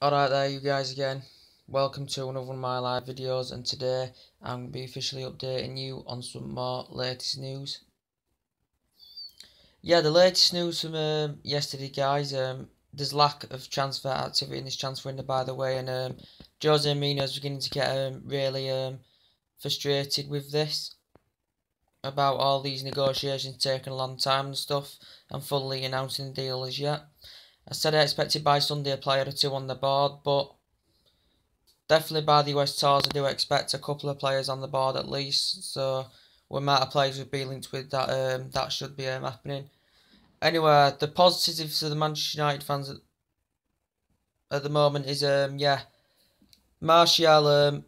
Alright there you guys again, welcome to another one of my live videos, and today I'm going to be officially updating you on some more latest news. Yeah, the latest news from yesterday guys, there's lack of transfer activity in this transfer window by the way, and Jose Mourinho is beginning to get really frustrated with this, about all these negotiations taking a long time and stuff, and fully announcing the deal as yet. I said I expected by Sunday a player or two on the board, but definitely by the US tours, I do expect a couple of players on the board at least. So we might have players would be linked with that. That should be happening. Anyway, the positives for the Manchester United fans at the moment is Martial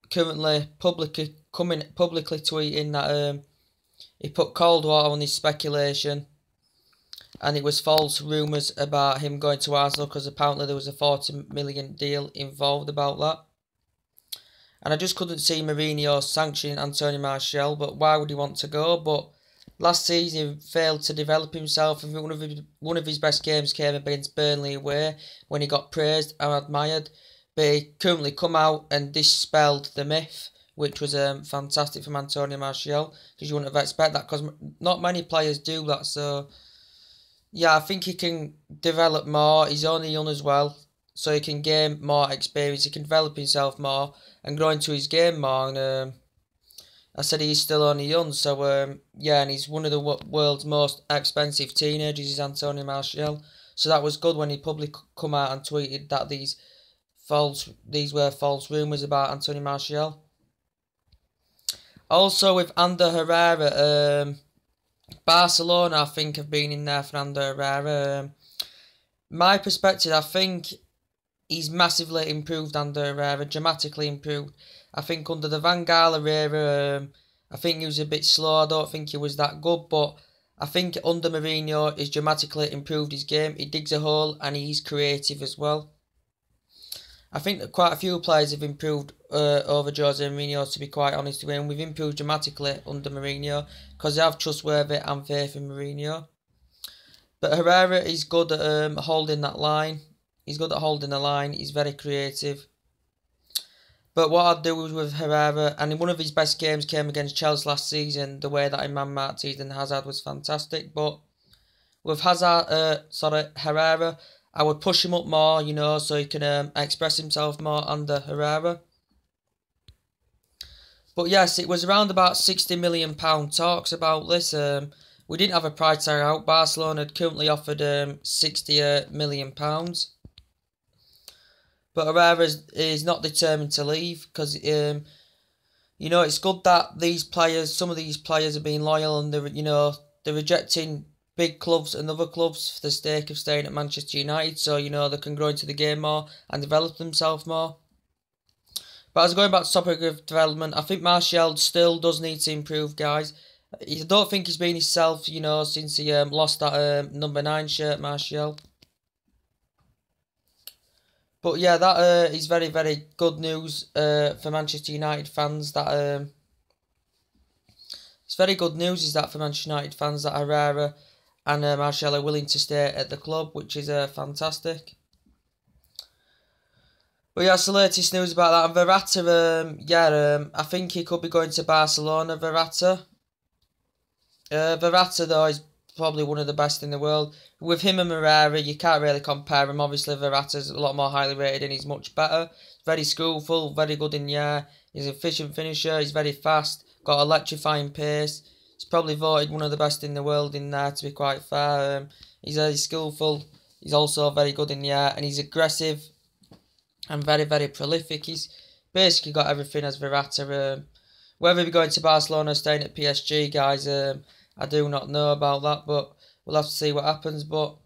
currently publicly tweeting that he put cold water on his speculation, and it was false rumours about him going to Arsenal because apparently there was a 40 million deal involved about that. And I just couldn't see Mourinho sanctioning Antonio Martial, but why would he want to go? But last season he failed to develop himself. I think one of his best games came against Burnley away when he got praised and admired. But he currently come out and dispelled the myth, which was fantastic from Antonio Martial, because you wouldn't have expected that, because not many players do that. So yeah, I think he can develop more. He's only young as well, so he can gain more experience. He can develop himself more and grow into his game more. And I said he's still only young, so yeah, and he's one of the world's most expensive teenagers, is Antonio Martial. So that was good when he publicly come out and tweeted that these were false rumours about Antonio Martial. Also with Ander Herrera, Barcelona I think have been in there for Ander Herrera. My perspective, I think he's massively improved Ander Herrera, dramatically improved. I think under the Van Gaal era, I think he was a bit slow. I don't think he was that good, but I think under Mourinho he's dramatically improved his game. He digs a hole and he's creative as well. I think that quite a few players have improved over Jose Mourinho, to be quite honest with you, and we've improved dramatically under Mourinho because they have trustworthy and faith in Mourinho. But Herrera is good at holding that line. He's good at holding the line. He's very creative. But what I'd do with Herrera, and in one of his best games came against Chelsea last season, the way that he man-marked Eden Hazard was fantastic. But with Herrera, I would push him up more, you know, so he can express himself more under Herrera. But yes, it was around about £60 million talks about this. We didn't have a price tag out. Barcelona had currently offered £60 million. But Herrera is not determined to leave because, you know, it's good that some of these players are being loyal, and they're rejecting big clubs and other clubs for the sake of staying at Manchester United, so, you know, they can grow into the game more and develop themselves more. But as going back to the topic of development, I think Martial still does need to improve, guys. I don't think he's been himself, you know, since he lost that number 9 shirt, Martial. But yeah, that is very, very good news for Manchester United fans. That it's very good news is that for Manchester United fans that Herrera and Martial are willing to stay at the club, which is fantastic. But yeah, that's the latest news about that. And Verratti, I think he could be going to Barcelona. Verratti, though, is probably one of the best in the world. With him and Herrera, you can't really compare him. Obviously, Verratti's a lot more highly rated and he's much better. Very skillful, very good in the air. He's an efficient finisher. He's very fast. Got electrifying pace. He's probably voted one of the best in the world in there, to be quite fair. He's very skillful. He's also very good in the air, and he's aggressive and very, very prolific. He's basically got everything as Verratti. Whether he'll be going to Barcelona or staying at PSG, guys, I do not know about that, but we'll have to see what happens. But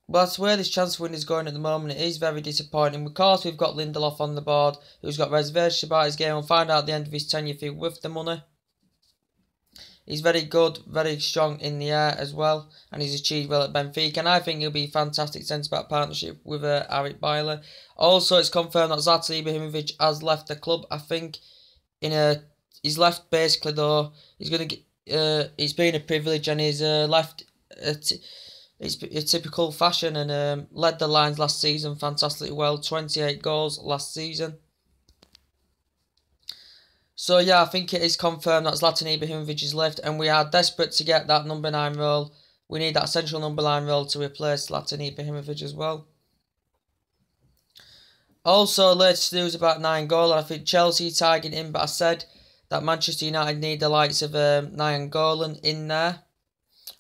that's where this transfer window is going at the moment. It is very disappointing. Of course, we've got Lindelof on the board, who's got reservations about his game. We'll find out at the end of his tenure if he's worth the money. He's very good, very strong in the air as well, and he's achieved well at Benfica. And I think he'll be a fantastic centre-back partnership with Eric Bailly. Also, it's confirmed that Zlatan Ibrahimovic has left the club. I think he's left basically though. He's gonna get. It's been a privilege, and he's left It's a typical fashion, and led the Lions last season fantastically well. 28 goals last season. So yeah, I think it is confirmed that Zlatan Ibrahimovic is left, and we are desperate to get that number 9 role. We need that central number 9 role to replace Zlatan Ibrahimovic as well. Also, latest news about Nainggolan. I think Chelsea targeting him, but I said that Manchester United need the likes of Nainggolan in there.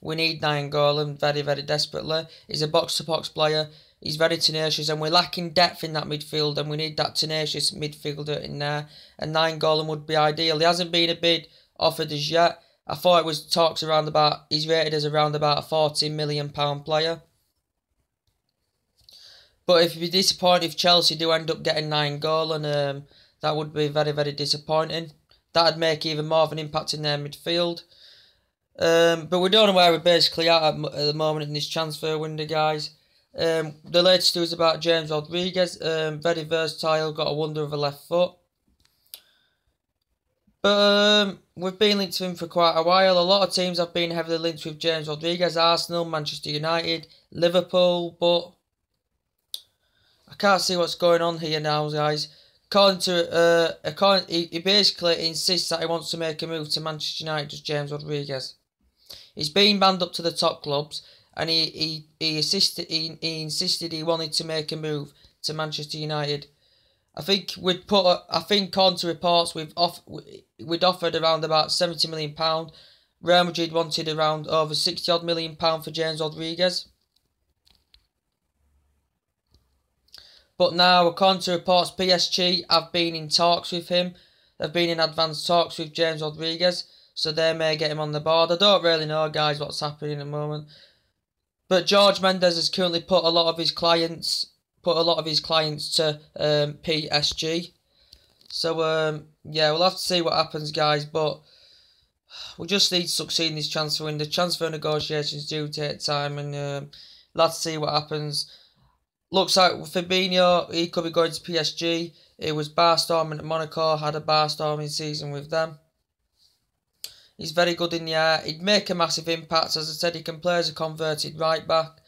We need Nainggolan very, very desperately. He's a box-to-box player. He's very tenacious, and we're lacking depth in that midfield, and we need that tenacious midfielder in there. And Nainggolan would be ideal. There hasn't been a bid offered as yet. I thought it was talks around about, he's rated as around about a £40 million player. But if you'd be disappointed if Chelsea do end up getting Nainggolan, that would be very, very disappointing. That'd make even more of an impact in their midfield. But we don't know where we're basically at the moment in this transfer window, guys. The latest news about James Rodriguez. Very versatile, got a wonder of a left foot. But we've been linked to him for quite a while. A lot of teams have been heavily linked with James Rodriguez. Arsenal, Manchester United, Liverpool, but I can't see what's going on here now, guys. He basically insists that he wants to make a move to Manchester United, does James Rodriguez. He's been banned up to the top clubs, and he insisted he wanted to make a move to Manchester United. I think according to reports we'd offered around about £70 million. Real Madrid wanted around over £60 million for James Rodriguez. But now, according to reports, PSG have been in talks with him. They've been in advanced talks with James Rodriguez, so they may get him on the board. I don't really know, guys, what's happening at the moment. But George Mendes has currently put a lot of his clients to PSG. So yeah, we'll have to see what happens, guys. But we just need to succeed in this transfer window. Transfer negotiations do take time, and let's see what happens. Looks like Fabinho, he could be going to PSG. It was barstorming at Monaco, had a barstorming season with them. He's very good in the air. He'd make a massive impact. As I said, he can play as a converted right back.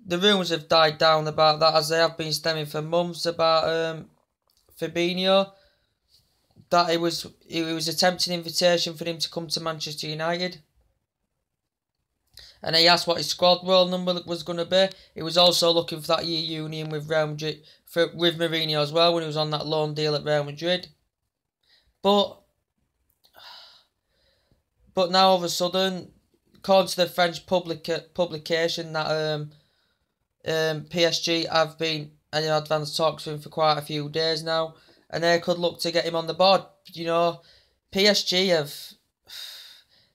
The rumours have died down about that, as they have been stemming for months about Fabinho. That it was a tempting invitation for him to come to Manchester United. And he asked what his squad role number was going to be. He was also looking for that year union with Real Madrid, with Mourinho as well, when he was on that loan deal at Real Madrid. But now all of a sudden, according to the French publication, that PSG have been in advanced talks with him for quite a few days now, and they could look to get him on the board. You know, PSG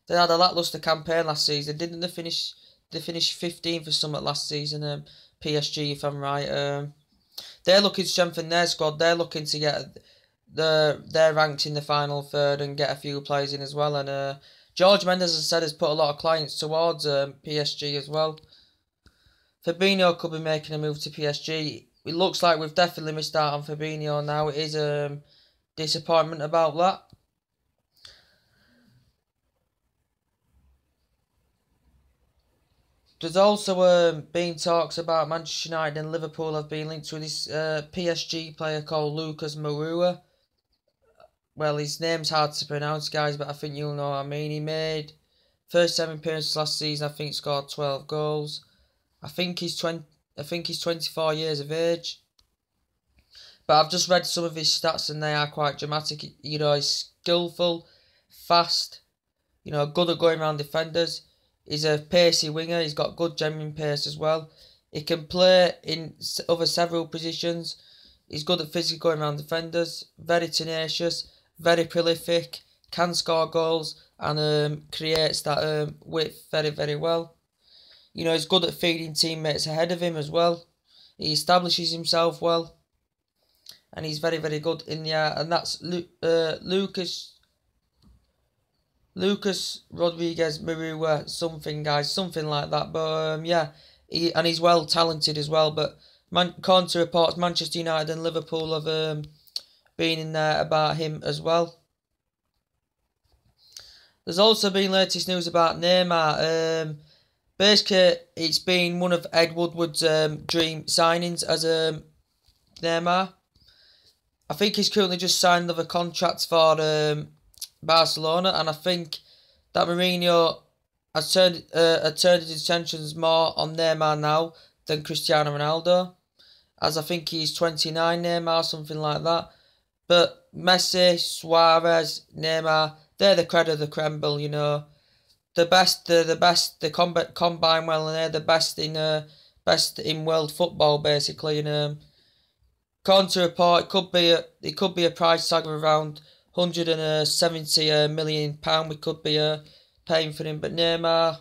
they had a lacklustre campaign last season, didn't they? They finished 15th or something last season. PSG, if I'm right. They're looking to strengthen their squad. They're looking to get their ranks in the final third and get a few players in as well. And George Mendes, as I said, has put a lot of clients towards PSG as well. Fabinho could be making a move to PSG. It looks like we've definitely missed out on Fabinho now. It is a disappointment about that. There's also been talks about Manchester United and Liverpool have been linked to this PSG player called Lucas Moura. Well, his name's hard to pronounce, guys, but I think you'll know what I mean. He made first 7 appearances last season. I think scored 12 goals. I think he's 24 years of age. But I've just read some of his stats and they are quite dramatic. You know, he's skillful, fast, you know, good at going around defenders. He's a pacey winger. He's got good genuine pace as well. He can play in several positions. He's good at physically going around defenders. Very tenacious. Very prolific. Can score goals. And creates that width very, very well. You know, he's good at feeding teammates ahead of him as well. He establishes himself well. And he's very, very good in the air. And that's Lucas Rodriguez Moura, something, guys, something like that. But yeah, he's well talented as well. But according to reports, Manchester United and Liverpool have been in there about him as well. There's also been latest news about Neymar. basically, it's been one of Ed Woodward's dream signings as Neymar. I think he's currently just signed another contract for Barcelona, and I think that Mourinho has turned his attentions more on Neymar now than Cristiano Ronaldo, as I think he's 29, Neymar, something like that. But Messi, Suarez, Neymar, they're the creme of the creme, you know. The best, the best, they combine well, and they're the best in world football, basically. And according to report, it could be a price tag of around £170 million. We could be paying for him. But Neymar,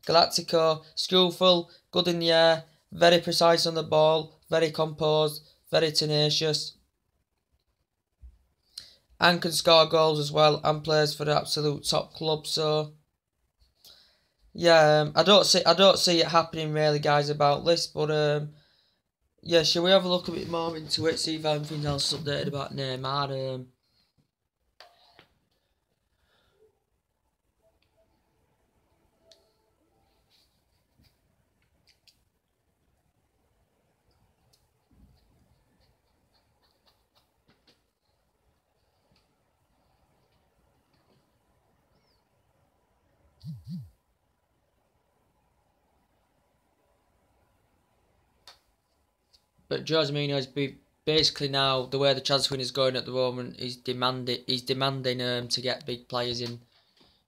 Galactico, skillful, good in the air, very precise on the ball, very composed, very tenacious, and can score goals as well, and plays for the absolute top club. So yeah, I don't see it happening really, guys, about this. But yeah, shall we have a look a bit more into it, see if anything else is updated about Neymar? But Jose Mourinho has basically now, the way the transfer window is going at the moment, he's demanding to get big players in.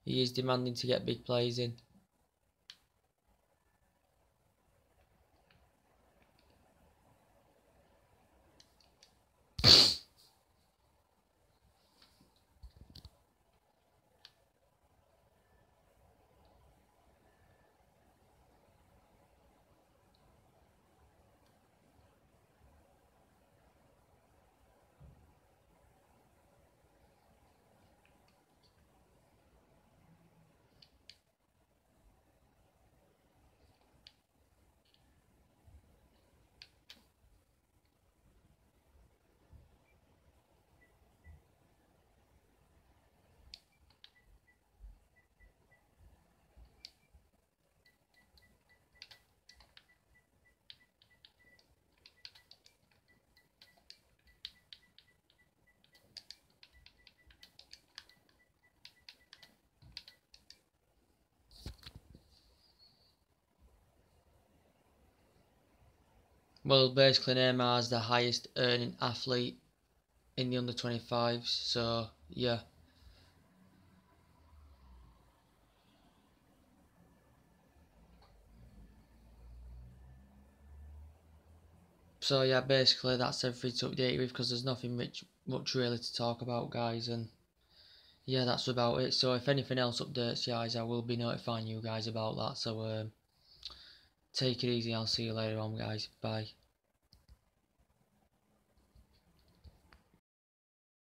He is demanding to get big players in. Well, basically Neymar is the highest earning athlete in the under 25s, so yeah. So yeah, basically that's everything to update with, because there's nothing much really to talk about, guys, and yeah, that's about it. So if anything else updates, guys, I will be notifying you guys about that. So take it easy, I'll see you later on, guys. Bye.